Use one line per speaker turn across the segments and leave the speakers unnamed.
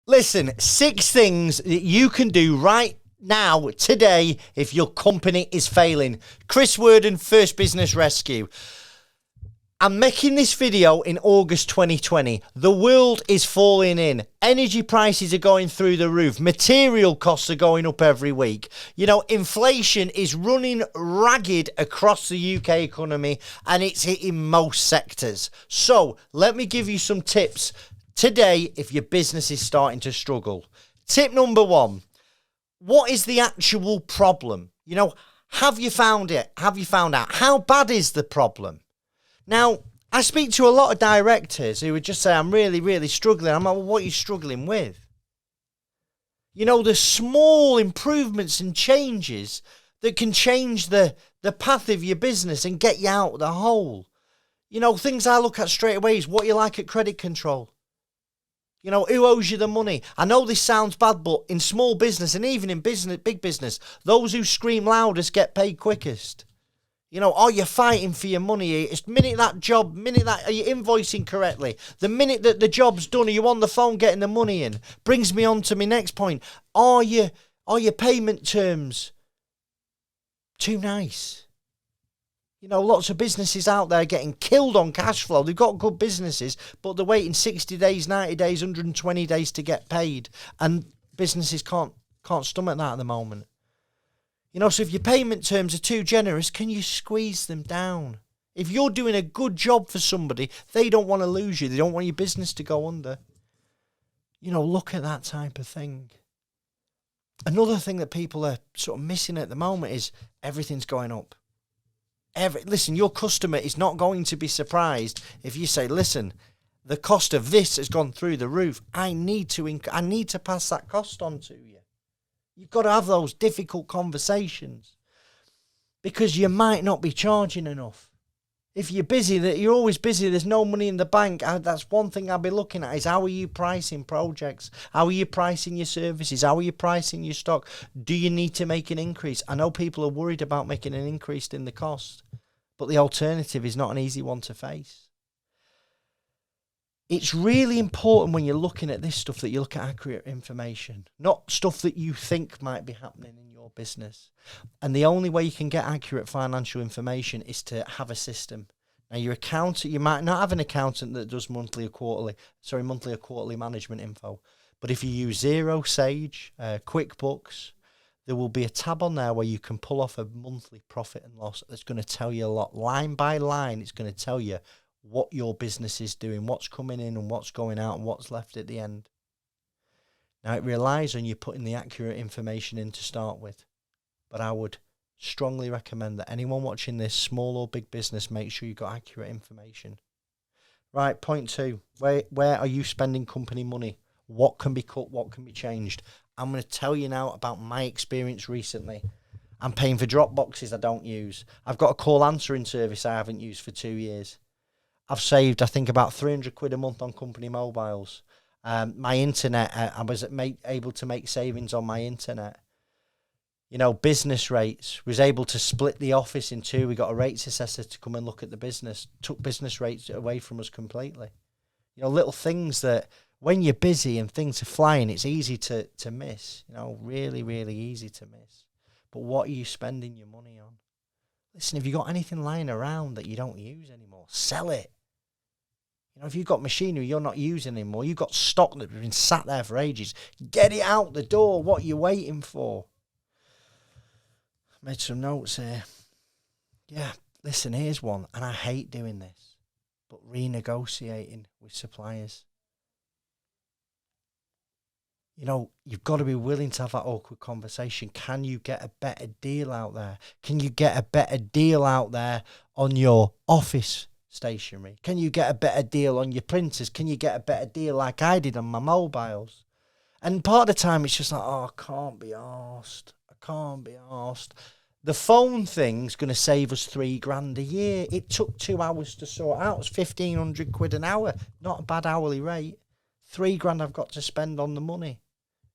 Listen, 6 things that you can do right now, today, if your company is failing. Chris Worden, First Business Rescue. I'm making this video in August 2020. The world is falling in. Energy prices are going through the roof. Material costs are going up every week. Inflation is running ragged across the UK economy and it's hitting most sectors. So let me give you some tips today if your business is starting to struggle. Tip number 1. What is the actual problem? Have you found it? Have you found out? How bad is the problem? Now, I speak to a lot of directors who would just say, I'm really, really struggling. I'm like, well, what are you struggling with? There's small improvements and changes that can change the path of your business and get you out of the hole. Things I look at straight away is what you like at credit control. Who owes you the money? I know this sounds bad, but in small business and even in big business, those who scream loudest get paid quickest. Are you fighting for your money? It's are you invoicing correctly? The minute that the job's done, are you on the phone getting the money in? Brings me on to my next point. Are your payment terms too nice? Lots of businesses out there getting killed on cash flow. They've got good businesses, but they're waiting 60 days, 90 days, 120 days to get paid. And businesses can't stomach that at the moment. So if your payment terms are too generous, can you squeeze them down? If you're doing a good job for somebody, they don't want to lose you. They don't want your business to go under. Look at that type of thing. Another thing that people are sort of missing at the moment is everything's going up. Listen, your customer is not going to be surprised if you say, listen, the cost of this has gone through the roof. I need to pass that cost on to you. You've got to have those difficult conversations because you might not be charging enough. If you're busy, you're always busy, there's no money in the bank. That's one thing I'll be looking at is how are you pricing projects? How are you pricing your services? How are you pricing your stock? Do you need to make an increase? I know people are worried about making an increase in the cost, but the alternative is not an easy one to face. It's really important when you're looking at this stuff that you look at accurate information, not stuff that you think might be happening in your business. And the only way you can get accurate financial information is to have a system. Now, your accountant, you might not have an accountant that does monthly or quarterly management info. But if you use Xero, Sage, QuickBooks, there will be a tab on there where you can pull off a monthly profit and loss that's going to tell you a lot. Line by line, it's going to tell you what your business is doing, what's coming in and what's going out and what's left at the end. Now, it relies on you putting the accurate information in to start with. But I would strongly recommend that anyone watching this, small or big business, make sure you've got accurate information. Right, point 2. Where are you spending company money? What can be cut? What can be changed? I'm going to tell you now about my experience recently. I'm paying for drop boxes I don't use. I've got a call answering service I haven't used for 2 years. I've saved, I think, about £300 a month on company mobiles. My internet, I was able to make savings on my internet. Business rates, was able to split the office in 2. We got a rates assessor to come and look at the business, took business rates away from us completely. Little things that when you're busy and things are flying, it's easy to miss, really, really easy to miss. But what are you spending your money on? Listen, if you've got anything lying around that you don't use anymore, sell it. If you've got machinery you're not using anymore, you've got stock that's been sat there for ages, get it out the door. What are you waiting for? Made some notes here. Yeah, listen, here's one, and I hate doing this, but renegotiating with suppliers. You've got to be willing to have that awkward conversation. Can you get a better deal out there? Can you get a better deal out there on your office stationery? Can you get a better deal on your printers? Can you get a better deal like I did on my mobiles? And part of the time it's just like, I can't be arsed. The phone thing's going to save us £3,000 a year. It took 2 hours to sort out. It's £1,500 an hour. Not a bad hourly rate. £3,000 I've got to spend on the money.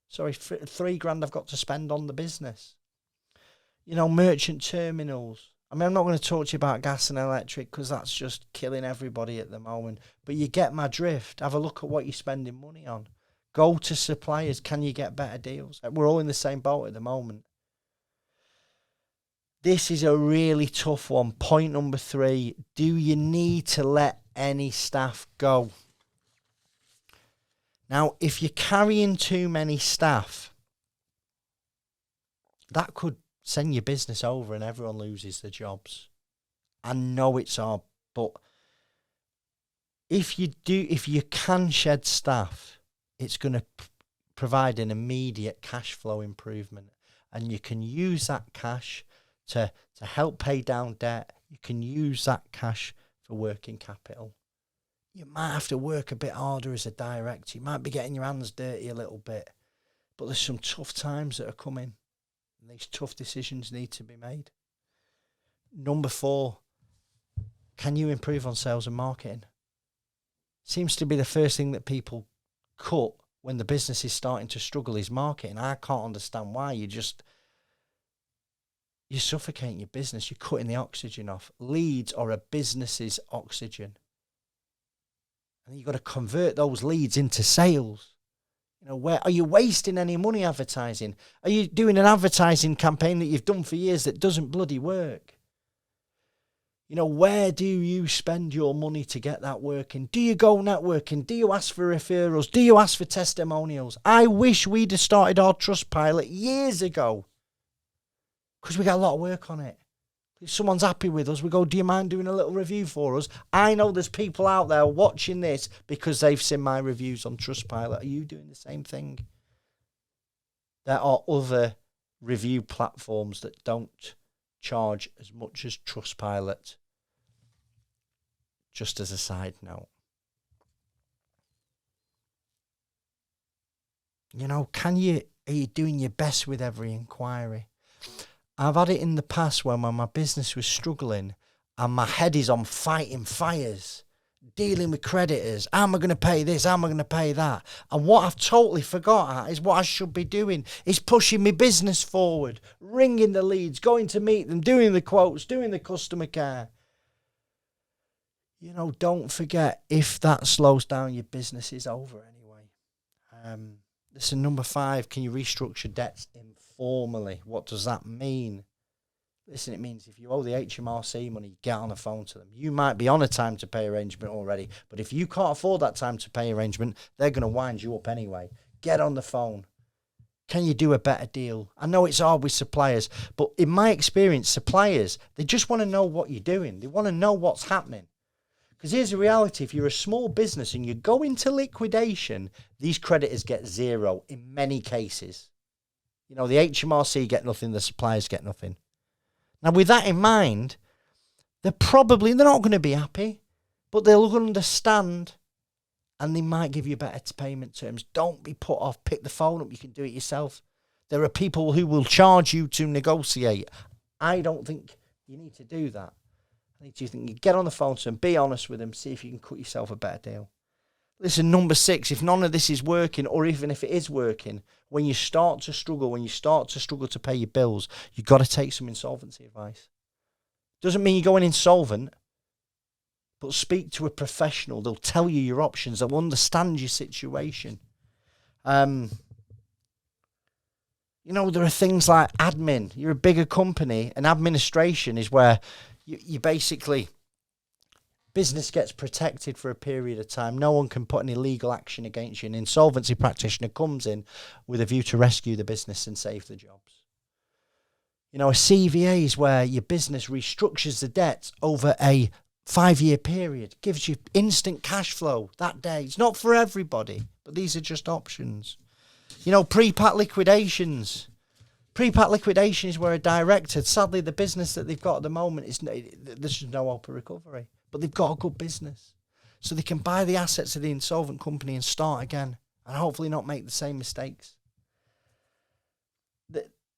Sorry, £3,000 I've got to spend on the business. Merchant terminals. I'm not going to talk to you about gas and electric because that's just killing everybody at the moment. But you get my drift. Have a look at what you're spending money on. Go to suppliers. Can you get better deals? We're all in the same boat at the moment. This is a really tough one. Point number 3, do you need to let any staff go? Now, if you're carrying too many staff, that could send your business over and everyone loses their jobs. I know it's hard, but if you can shed staff, it's going to provide an immediate cash flow improvement. And you can use that cash to help pay down debt. You can use that cash for working capital. You might have to work a bit harder as a director. You might be getting your hands dirty a little bit. But there's some tough times that are coming. And these tough decisions need to be made. Number 4, can you improve on sales and marketing? Seems to be the first thing that people cut when the business is starting to struggle is marketing. I can't understand why. You're suffocating your business. You're cutting the oxygen off. Leads are a business's oxygen. And you've got to convert those leads into sales. Where are you wasting any money advertising? Are you doing an advertising campaign that you've done for years that doesn't bloody work? Where do you spend your money to get that working? Do you go networking? Do you ask for referrals? Do you ask for testimonials? I wish we'd have started our Trustpilot years ago, because we got a lot of work on it. If someone's happy with us, we go, do you mind doing a little review for us? I know there's people out there watching this because they've seen my reviews on Trustpilot. Are you doing the same thing? There are other review platforms that don't charge as much as Trustpilot. Just as a side note. Are you doing your best with every inquiry? I've had it in the past when my business was struggling and my head is on fighting fires, dealing with creditors. How am I going to pay this? How am I going to pay that? And what I've totally forgot is what I should be doing is pushing my business forward, ringing the leads, going to meet them, doing the quotes, doing the customer care. Don't forget, if that slows down, your business is over anyway. Listen, number 5, can you restructure debts informally? What does that mean? Listen, it means if you owe the HMRC money, get on the phone to them. You might be on a time to pay arrangement already, but if you can't afford that time to pay arrangement, they're going to wind you up anyway. Get on the phone. Can you do a better deal? I know it's hard with suppliers, but in my experience, suppliers, they just want to know what you're doing. They want to know what's happening. Because here's the reality, if you're a small business and you go into liquidation, these creditors get 0 in many cases. The HMRC get nothing, the suppliers get nothing. Now, with that in mind, they're not going to be happy, but they'll understand and they might give you better payment terms. Don't be put off. Pick the phone up. You can do it yourself. There are people who will charge you to negotiate. I don't think you need to do that. I need you to think you get on the phone to them, be honest with them, see if you can cut yourself a better deal. Listen, number 6, if none of this is working, or even if it is working, when you start to struggle to pay your bills, you've got to take some insolvency advice. Doesn't mean you're going insolvent, but speak to a professional. They'll tell you your options. They'll understand your situation. There are things like admin. You're a bigger company, and administration is where you basically, business gets protected for a period of time. No one can put any legal action against you. An insolvency practitioner comes in with a view to rescue the business and save the jobs. A CVA is where your business restructures the debt over a 5-year period, gives you instant cash flow that day. It's not for everybody, but these are just options. Pre-pack liquidations. Pre-pack liquidation is where a director, sadly the business that they've got at the moment, there's just no hope of recovery. But they've got a good business. So they can buy the assets of the insolvent company and start again. And hopefully not make the same mistakes.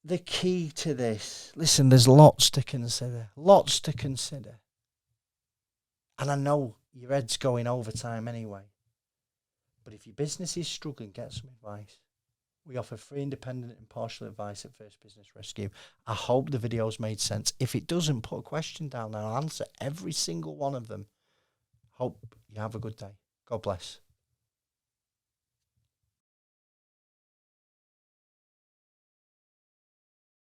The key to this, listen, there's lots to consider. And I know your head's going overtime anyway. But if your business is struggling, get some advice. We offer free, independent, and impartial advice at First Business Rescue. I hope the video's made sense. If it doesn't, put a question down and I'll answer every single one of them. Hope you have a good day. God bless.